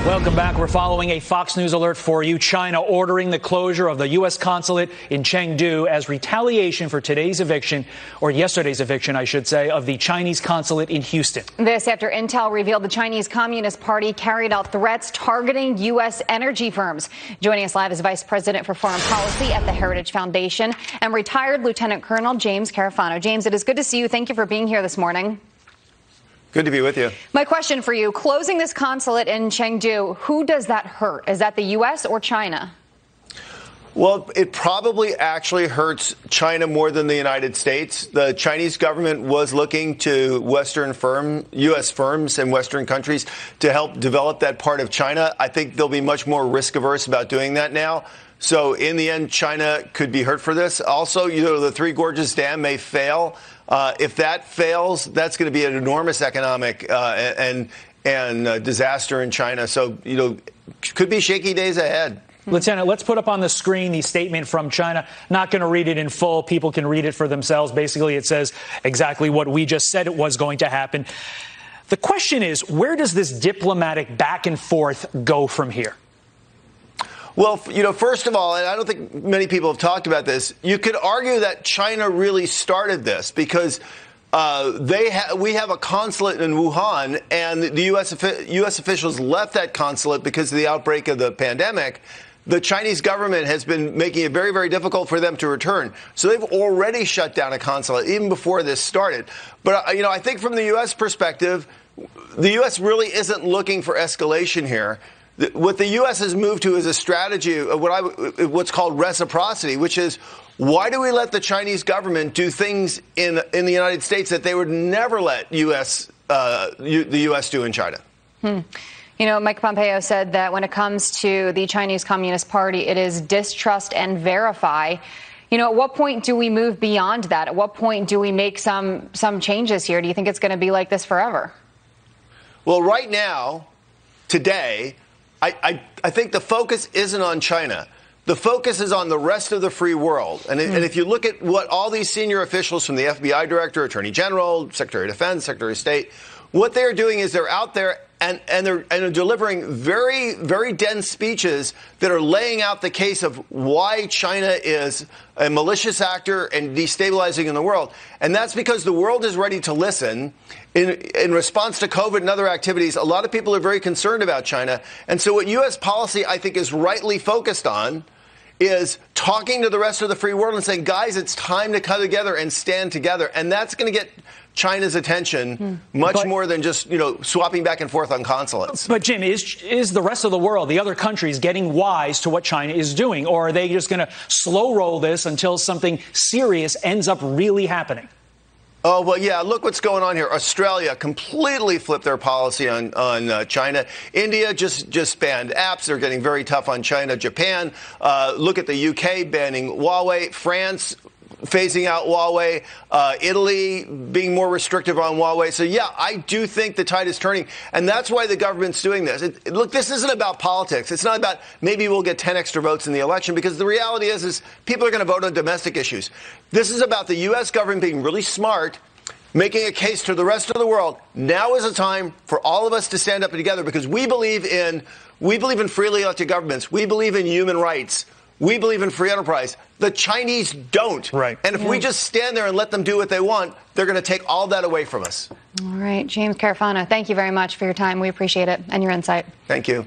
Welcome back. We're following a Fox News alert for you. China ordering the closure of the U.S. consulate in Chengdu as retaliation for today's eviction, or yesterday's eviction, I should say, of the Chinese consulate in Houston. This after intel revealed the Chinese Communist Party carried out threats targeting U.S. energy firms. Joining us live is Vice President for Foreign Policy at the Heritage Foundation and retired Lieutenant Colonel James Carafano. James, it is good to see you. Thank you for being here this morning. Good to be with you. My question for you, closing this consulate in Chengdu, who does that hurt? Is that the U.S. or China? Well, it probably actually hurts China more than the United States. The Chinese government was looking to U.S. firms and Western countries to help develop that part of China. I think they'll be much more risk averse about doing that now. So in the end, China could be hurt for this. Also, the Three Gorges Dam may fail. If that fails, that's going to be an enormous economic and disaster in China. So, could be shaky days ahead. Lieutenant, let's put up on the screen the statement from China. Not going to read it in full. People can read it for themselves. Basically, it says exactly what we just said it was going to happen. The question is, where does this diplomatic back and forth go from here? Well, first of all, and I don't think many people have talked about this, you could argue that China really started this because we have a consulate in Wuhan, and the U.S. officials left that consulate because of the outbreak of the pandemic. The Chinese government has been making it very, very difficult for them to return. So they've already shut down a consulate even before this started. But, I think from the U.S. perspective, the U.S. really isn't looking for escalation here. What the U.S. has moved to is a strategy of what's called reciprocity, which is why do we let the Chinese government do things in the United States that they would never let the U.S. do in China? Mike Pompeo said that when it comes to the Chinese Communist Party, it is distrust and verify. At what point do we move beyond that? At what point do we make some changes here? Do you think it's going to be like this forever? Well, right now, today, I think the focus isn't on China. The focus is on the rest of the free world. And if you look at what all these senior officials from the FBI director, Attorney General, Secretary of Defense, Secretary of State, what they're doing is they're out there and they're delivering very, very dense speeches that are laying out the case of why China is a malicious actor and destabilizing in the world. And that's because the world is ready to listen. In response to COVID and other activities, a lot of people are very concerned about China. And so what U.S. policy, I think, is rightly focused on is talking to the rest of the free world and saying, guys, it's time to come together and stand together. And that's going to get China's attention much more than just, swapping back and forth on consulates. But, Jim, is the rest of the world, the other countries, getting wise to what China is doing? Or are they just going to slow roll this until something serious ends up really happening? Oh, well, yeah, look what's going on here. Australia completely flipped their policy on China. India just banned apps. They're getting very tough on China. Japan, look at the UK banning Huawei. France phasing out Huawei, Italy being more restrictive on Huawei. So, yeah, I do think the tide is turning. And that's why the government's doing this. Look, this isn't about politics. It's not about maybe we'll get 10 extra votes in the election, because the reality is people are going to vote on domestic issues. This is about the U.S. government being really smart, making a case to the rest of the world. Now is a time for all of us to stand up together, because we believe in freely elected governments. We believe in human rights. We believe in free enterprise. The Chinese don't. Right. And if we just stand there and let them do what they want, they're going to take all that away from us. All right. James Carafano, thank you very much for your time. We appreciate it and your insight. Thank you.